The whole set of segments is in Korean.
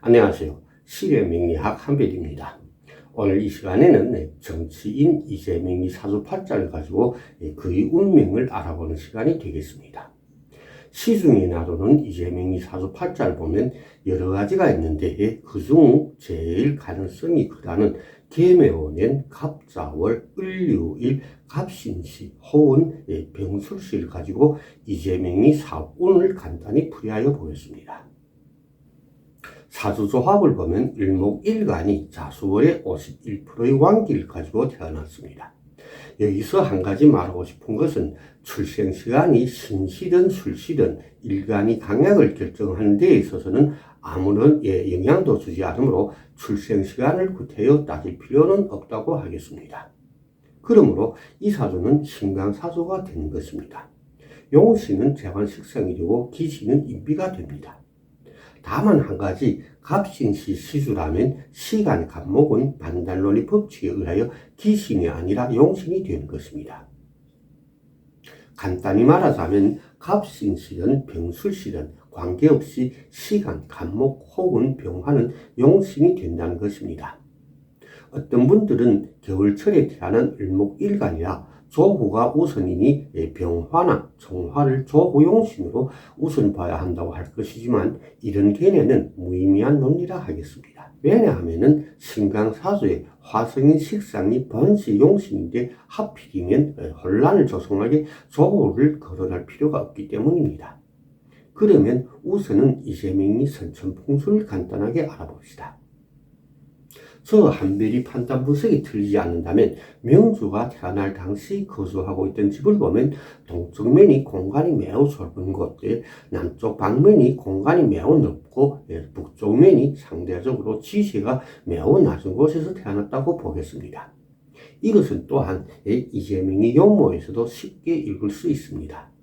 안녕하세요. 시래명리학 한별입니다. 오늘 이 시간에는 정치인 이재명이 사주팔자를 가지고 그의 운명을 알아보는 시간이 되겠습니다. 시중에 나오는 이재명이 사주팔자를 보면 여러 가지가 있는데 그중 제일 가능성이 크다는 계매오년 갑자월 을류일 갑신시 호운 병술시를 가지고 이재명이 사운을 간단히 풀이하여 보겠습니다. 사주조합을 보면 일목일간이 자수월의 51%의 왕기를 가지고 태어났습니다. 여기서 한 가지 말하고 싶은 것은 출생시간이 신시든 술시든 일간이 강약을 결정하는 데 있어서는 아무런 영향도 주지 않으므로 출생시간을 구태여 따질 필요는 없다고 하겠습니다. 그러므로 이 사주는 신강사주가 되는 것입니다. 용신은 재관식성이 되고 기신은 인비가 됩니다. 다만 한 가지 갑신시 시주라면 시간 갑목은 반달론의 법칙에 의하여 기신이 아니라 용신이 되는 것입니다. 간단히 말하자면 갑신시든 병술시든 관계없이 시간 갑목 혹은 병화는 용신이 된다는 것입니다. 어떤 분들은 겨울철에 태어난 을목일간이라 조후가 우선이니 병화나 정화를 조후용신으로 우선 봐야 한다고 할 것이지만 이런 견해는 무의미한 논리라 하겠습니다. 왜냐하면 신강사주의 화성인 식상이 번시용신인데 하필이면 혼란을 조성하게 조후를 거론할 필요가 없기 때문입니다. 그러면 우선은 이재명이 선천풍수를 간단하게 알아봅시다. 저 한별이 판단 분석이 틀리지 않는다면 명주가 태어날 당시 거주하고 있던 집을 보면 동쪽면이 공간이 매우 좁은 곳, 남쪽 방면이 공간이 매우 넓고 북쪽면이 상대적으로 지세가 매우 낮은 곳에서 태어났다고 보겠습니다. 이것은 또한 이재명이 용모에서도 쉽게 읽을 수 있습니다.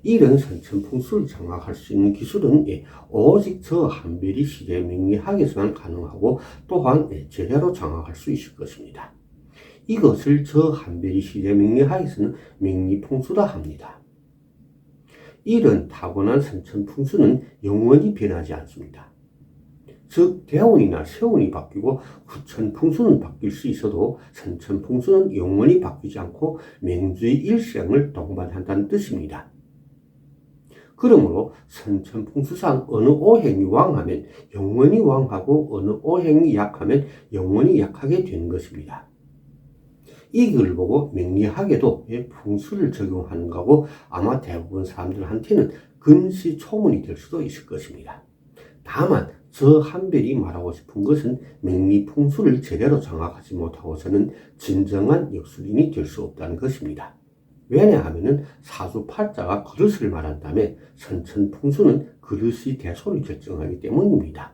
이런 선천풍수를 장악할 수 있는 기술은 오직 저 한별이 시대명리학에서만 가능하고 또한 제대로 장악할 수 있을 것입니다. 이것을 저 한별이 시대명리학에서는 명리풍수라 합니다. 이런 타고난 선천풍수는 영원히 변하지 않습니다. 즉 대운이나 세운이 바뀌고 후천풍수는 바뀔 수 있어도 선천풍수는 영원히 바뀌지 않고 맹주의 일생을 동반한다는 뜻입니다. 그러므로 선천풍수상 어느 오행이 왕하면 영원히 왕하고 어느 오행이 약하면 영원히 약하게 되는 것입니다. 이걸 보고 명리학에도 풍수를 적용하는 거고 아마 대부분 사람들한테는 금시초문이 될 수도 있을 것입니다. 다만 저 한별이 말하고 싶은 것은 명리풍수를 제대로 장악하지 못하고서는 진정한 역술인이 될 수 없다는 것입니다. 왜냐하면 사주팔자가 그릇을 말한다면 선천풍수는 그릇의 대소를 결정하기 때문입니다.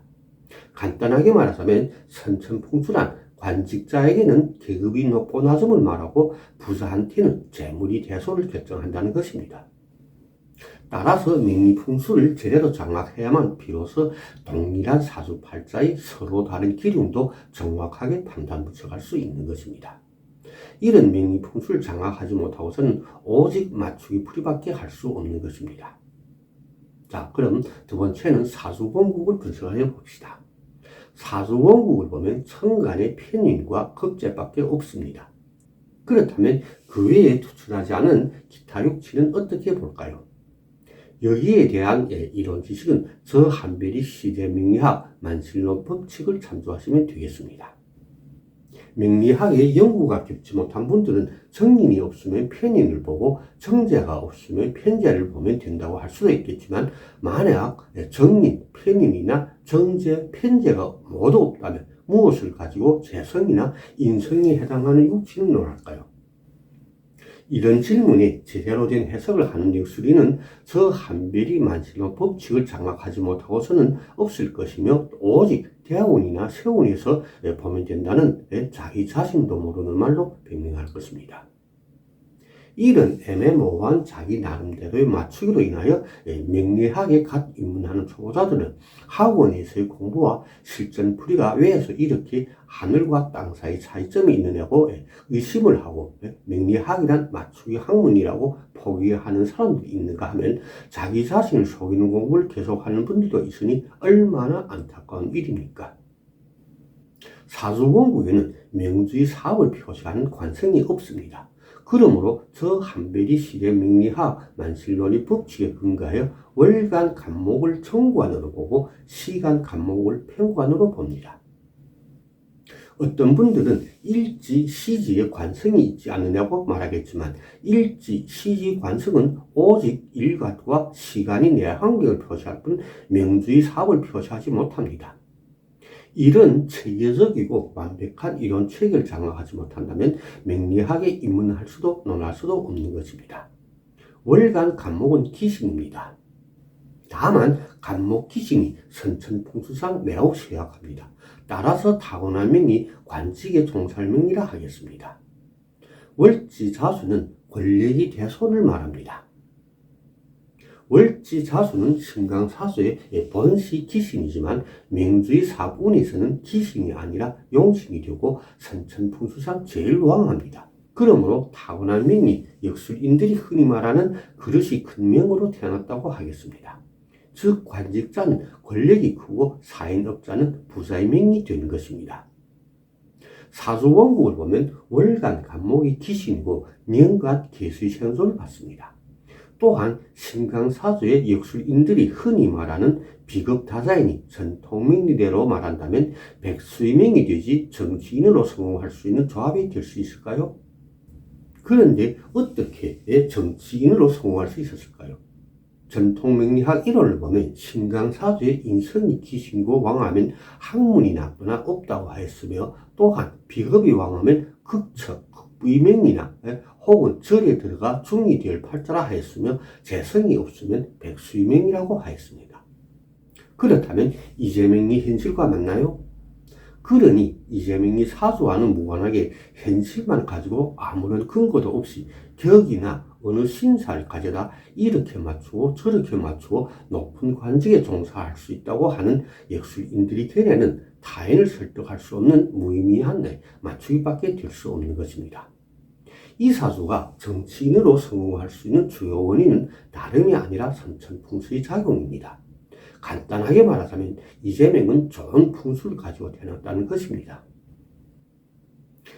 간단하게 말하자면 선천풍수란 관직자에게는 계급이 높고 낮음을 말하고 부자한테는 재물이 대소를 결정한다는 것입니다. 따라서 명리풍수를 제대로 장악해야만 비로소 동일한 사주팔자의 서로 다른 기운도 정확하게 판단 붙여갈 수 있는 것입니다. 이런 명리풍수를 장악하지 못하고서는 오직 맞추기 풀이밖에 할 수 없는 것입니다. 자, 그럼 두 번째는 사주원국을 분석해 봅시다. 사주원국을 보면 천간의 편인과 극재밖에 없습니다. 그렇다면 그 외에 투출하지 않은 기타 육치는 어떻게 볼까요? 여기에 대한 이론 지식은 저 한별이 시대명리학 만실론 법칙을 참조하시면 되겠습니다. 명리학의 연구가 깊지 못한 분들은 정인이 없으면 편인을 보고 정제가 없으면 편제를 보면 된다고 할 수도 있겠지만 만약 정인, 편인이나 정제, 편제가 모두 없다면 무엇을 가지고 재성이나 인성에 해당하는 육치는 논할까요? 이런 질문에 제대로 된 해석을 하는 역술인은 저 한별이 만실론 법칙을 장악하지 못하고서는 없을 것이며 오직 대운이나 세운에서 보면 된다는 자기 자신도 모르는 말로 변명할 것입니다. 이런 애매모호한 자기 나름대로의 맞추기로 인하여 명리학에 갓 입문하는 초보자들은 학원에서의 공부와 실전풀이가 왜에서 이렇게 하늘과 땅 사이 차이점이 있느냐고 의심을 하고 명리학이란 맞추기 학문이라고 포기하는 사람들이 있는가 하면 자기 자신을 속이는 공부를 계속하는 분들도 있으니 얼마나 안타까운 일입니까? 사주공부에는 명주의 사업을 표시하는 관성이 없습니다. 그러므로 저 한베리 시대 명리학 만실론의 법칙에 근거하여 월간 간목을 정관으로 보고 시간 간목을 편관으로 봅니다. 어떤 분들은 일지, 시지에 관성이 있지 않느냐고 말하겠지만 일지, 시지 관성은 오직 일과와 시간이 내 환경을 표시할 뿐 명주의 사업을 표시하지 못합니다. 이런 체계적이고 완벽한 이론 체계를 장악하지 못한다면 명리학에 입문할 수도 논할 수도 없는 것입니다. 월간 간목은 기신입니다. 다만 간목 기신이 선천풍수상 매우 쇠약합니다. 따라서 타고난 명이 관직의 종살명이라 하겠습니다. 월지자수는 권력이 대손을 말합니다. 월지자수는 신강사수의 본시 기신이지만 명주의 사분에서는 기신이 아니라 용신이 되고 선천풍수상 제일 왕합니다. 그러므로 타고난 명이 역술인들이 흔히 말하는 그릇이 큰 명으로 태어났다고 하겠습니다. 즉 관직자는 권력이 크고 사인업자는 부자의 명이 되는 것입니다. 사주원국을 보면 월간 간목이 기신이고 년간 개수의 생존을 받습니다. 또한 신강사주의 역술인들이 흔히 말하는 비겁다자이니 전통명리대로 말한다면 백수의 명이 되지 정치인으로 성공할 수 있는 조합이 될 수 있을까요? 그런데 어떻게 정치인으로 성공할 수 있었을까요? 전통명리학 1호를 보면 신강사주의 인성이 기신고 왕하면 학문이 나쁘나 없다고 하였으며 또한 비겁이 왕하면 극척, 극부의명이나 혹은 절에 들어가 중이 될 팔자라 하였으며 재성이 없으면 백수의명이라고 하였습니다. 그렇다면 이재명이 현실과 맞나요? 그러니 이재명이 사주와는 무관하게 현실만 가지고 아무런 근거도 없이 격이나 어느 신사를 가져다 이렇게 맞추고 저렇게 맞추고 높은 관직에 종사할 수 있다고 하는 역술인들이 견해는 타인을 설득할 수 없는 무의미한 맞추기밖에 될 수 없는 것입니다. 이 사주가 정치인으로 성공할 수 있는 주요 원인은 다름이 아니라 선천풍수의 작용입니다. 간단하게 말하자면 이재명은 좋은 풍수를 가지고 태어났다는 것입니다.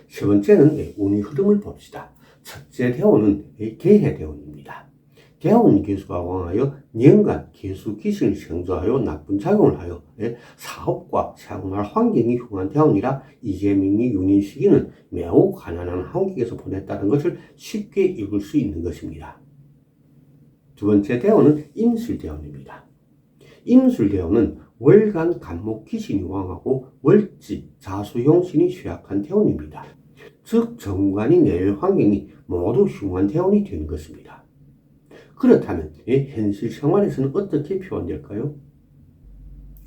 세 번째는 운의 흐름을 봅시다. 첫째 대운은 개해대운입니다. 대운 개수가 왕하여 년간 개수 기신을 생조하여 나쁜 작용을 하여 사업과 생활 환경이 흉한 대운이라 이재명이 유년 시기는 매우 가난한 환경에서 보냈다는 것을 쉽게 읽을 수 있는 것입니다. 두 번째 대운은 임술대운입니다. 임술대운은 월간 간목 기신이 왕하고 월지 자수용신이 쇠약한 대운입니다. 즉 정관이 내외 환경이 모두 흉한 대운이 되는 것입니다. 그렇다면 현실 생활에서는 어떻게 표현될까요?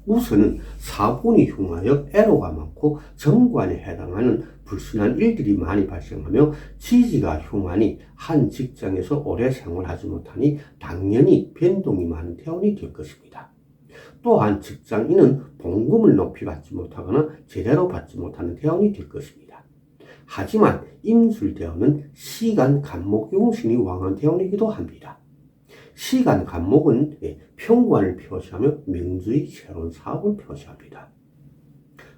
우선은 사분이 흉하여 애로가 많고 정관에 해당하는 불순한 일들이 많이 발생하며 지지가 흉하니 한 직장에서 오래 생활하지 못하니 당연히 변동이 많은 대운이 될 것입니다. 또한 직장인은 봉급을 높이 받지 못하거나 제대로 받지 못하는 대운이 될 것입니다. 하지만 임술대운은 시간 간목 용신이 왕한 대운이기도 합니다. 시간 간목은 평관을 표시하며 명주의 새로운 사업을 표시합니다.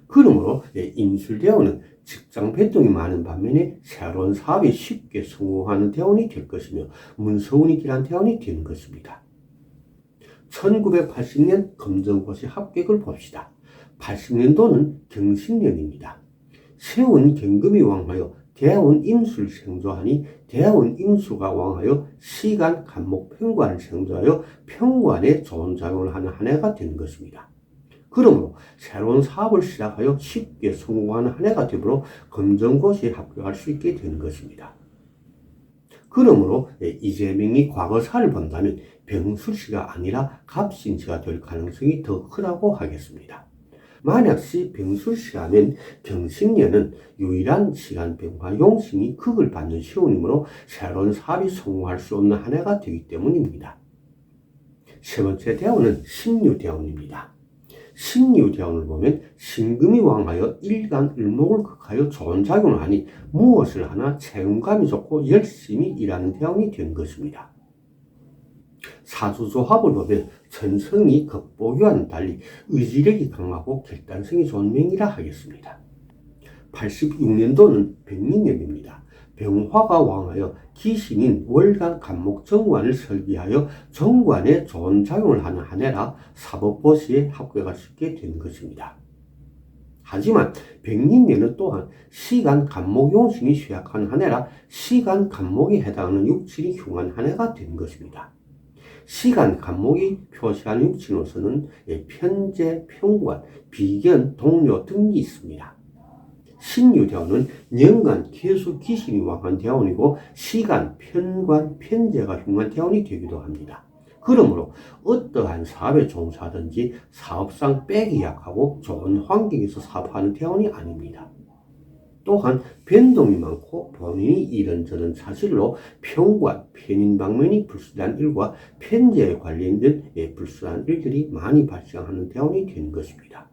그러므로 임술대운은 직장 변동이 많은 반면에 새로운 사업이 쉽게 성공하는 대운이 될 것이며 문서운이 길한 대운이 되는 것입니다. 1980년 검정고시 합격을 봅시다. 80년도는 경신년입니다. 세운 경금이 왕하여 대운 임수를 생조하니 대운 임수가 왕하여 시간 간목 편관을 생조하여 편관에 좋은 작용을 하는 한 해가 되는 것입니다. 그러므로 새로운 사업을 시작하여 쉽게 성공하는 한 해가 되므로 검정고시에 합격할 수 있게 되는 것입니다. 그러므로 이재명이 과거사를 본다면 병술씨가 아니라 갑신씨가 될 가능성이 더 크다고 하겠습니다. 만약시 병술시라면 경신년은 유일한 시간 병화 용신이 극을 받는 시운이므로 새로운 사업이 성공할 수 없는 한 해가 되기 때문입니다. 세 번째 대운은 신유대운입니다. 신유대운을 보면 신금이 왕하여 일간을목을 극하여 좋은 작용을 하니 무엇을 하나 책임감이 좋고 열심히 일하는 대운이 된 것입니다. 사주조합을 보면 천성이 극보기와는 달리 의지력이 강하고 결단성이 좋은 명이라 하겠습니다. 86년도는 백민년입니다. 병화가 왕하여 기신인 월간 간목 정관을 설계하여 정관에 좋은 작용을 하는 한 해라 사법고시에 합격할 수 있게 된 것입니다. 하지만 백민년은 또한 시간 간목 용신이 쇠약한 한 해라 시간 간목에 해당하는 육칠이 흉한 한 해가 된 것입니다. 시간 간목이 표시하는 육친으로서는 편재, 평관, 비견, 동료 등이 있습니다. 신유대운은 년간 계수 기신이 왕한 대운이고 시간, 편관, 편재가 흉한 대운이 되기도 합니다. 그러므로 어떠한 사업에 종사하든지 사업상 빼기 약하고 좋은 환경에서 사업하는 대운이 아닙니다. 또한 변동이 많고 본인이 이런저런 사실로 평관, 편인 방면이 불순한 일과 편재에 관련된 불순한 일들이 많이 발생하는 대운이 된 것입니다.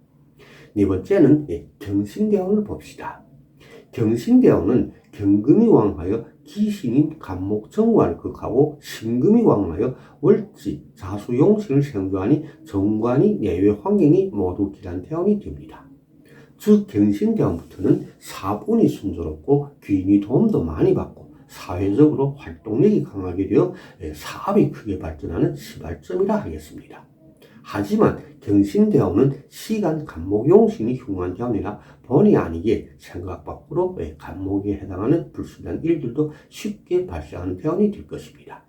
네 번째는 경신대운을 봅시다. 경신대운은 경금이 왕하여 기신인 간목 정관을 극하고 신금이 왕하여 월지, 자수 용신을 생조하니 정관이 내외 환경이 모두 길한 대운이 됩니다. 즉 경신대운부터는 사업운이 순조롭고 귀인이 도움도 많이 받고 사회적으로 활동력이 강하게 되어 사업이 크게 발전하는 시발점이라 하겠습니다. 하지만 경신대운은 시간 간목 용신이 흉한 대운이라 본의 아니게 생각 밖으로 간목에 해당하는 불순한 일들도 쉽게 발생하는 대운이 될 것입니다.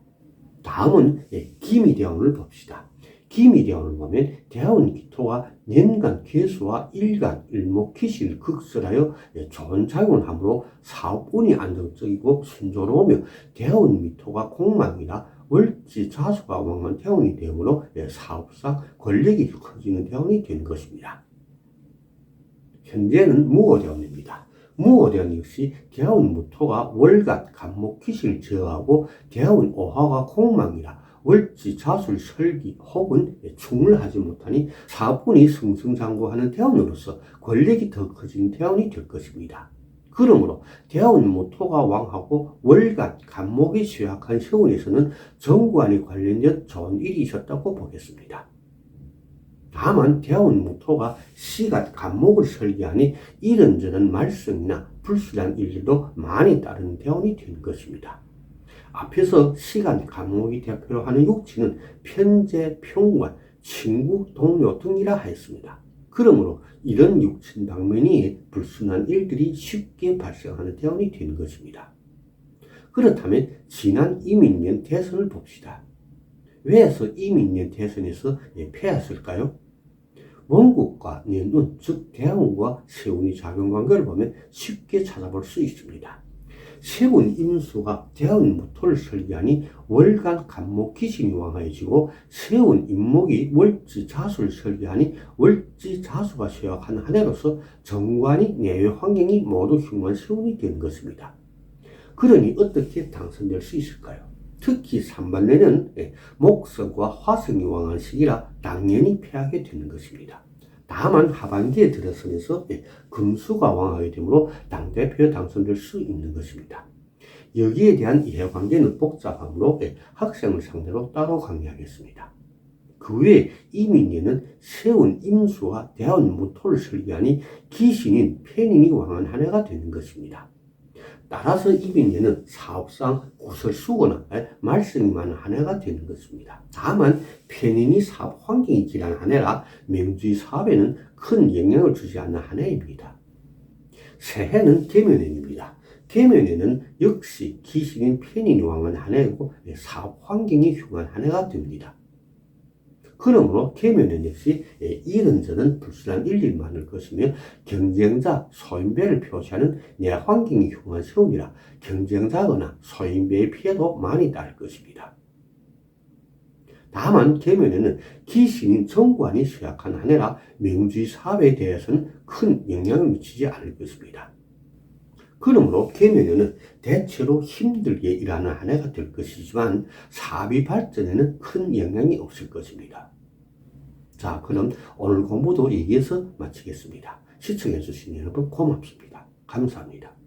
다음은 기미대운을 봅시다. 기미대운을 보면 대운 기토가 년간 계수와 일간 일목 기신을 극설하여 좋은 작용을 하므로 사업운이 안정적이고 순조로우며 대운 미토가 공망이라 월지 자수가 왕한 대운이 되므로 사업상 권력이 커지는 대운이 된 것입니다. 현재는 무오대운입니다. 무오대운 역시 대운 무토가 월간 간목 기신을 제어하고 대운 오화가 공망이라 월지 자술 설기 혹은 충을 하지 못하니 사업운이 승승장구하는 대운으로서 권력이 더 커지는 대운이 될 것입니다. 그러므로 대운 모토가 왕하고 월간 간목이 쇠약한 세운에서는 정관이 관련된 좋은 일이 있었다고 보겠습니다. 다만 대운 모토가 시간 간목을 설계하니 이런저런 말썽이나 불순한 일들도 많이 따르는 대운이 된 것입니다. 앞에서 시간 간목이 대표로 하는 육치는 편재, 평관, 친구, 동료 등이라 하였습니다. 그러므로 이런 육친 방면이 불순한 일들이 쉽게 발생하는 대운이 된 것입니다. 그렇다면 지난 이민년 대선을 봅시다. 왜서 이민년 대선에서 패했을까요? 원국과 년운, 즉 대운과 세운의 작용관계를 보면 쉽게 찾아볼 수 있습니다. 세운 임수가 대운 무토를 설계하니 월간 간목 기신이 왕하여지고 세운 임목이 월지 자수를 설계하니 월지 자수가 쇠약한 한 해로서 정관이 내외 환경이 모두 흉한 세운이 된 것입니다. 그러니 어떻게 당선될 수 있을까요? 특히 상반년은 목성과 화성이 왕한 시기라 당연히 패하게 되는 것입니다. 다만 하반기에 들어서면서 금수가 왕하게 되므로 당대표에 당선될 수 있는 것입니다. 여기에 대한 이해관계는 복잡하므로 학생을 상대로 따로 강의하겠습니다. 그 외에 이민년은 세운 임수와 대운 무토를 설계하니 기신인 편인이 왕한 한 해가 되는 것입니다. 따라서 이민년은 사업상 구설수거나 말썽이 많은 한 해가 되는 것입니다. 다만 편인이 사업 환경이 길한 한 해라 명주의 사업에는 큰 영향을 주지 않는 한 해입니다. 새해는 계묘년입니다. 계묘년은 역시 기신인 편인이 왕한 한 해이고 사업 환경이 흉한 한 해가 됩니다. 그러므로 계묘년 역시 이런저런 불순한 일들이 많을 것이며 경쟁자, 소인배를 표시하는 내 환경이 흉한 세운이라 경쟁자거나 소인배의 피해도 많이 따를 것입니다. 다만 계면에는 기신인 정관이 시작한 한 해라 명주의 사회에 대해서는 큰 영향을 미치지 않을 것입니다. 그러므로 계면에는 대체로 힘들게 일하는 한 해가 될 것이지만 사비 발전에는 큰 영향이 없을 것입니다. 자, 그럼 오늘 공부도 여기에서 마치겠습니다. 시청해주신 여러분 고맙습니다. 감사합니다.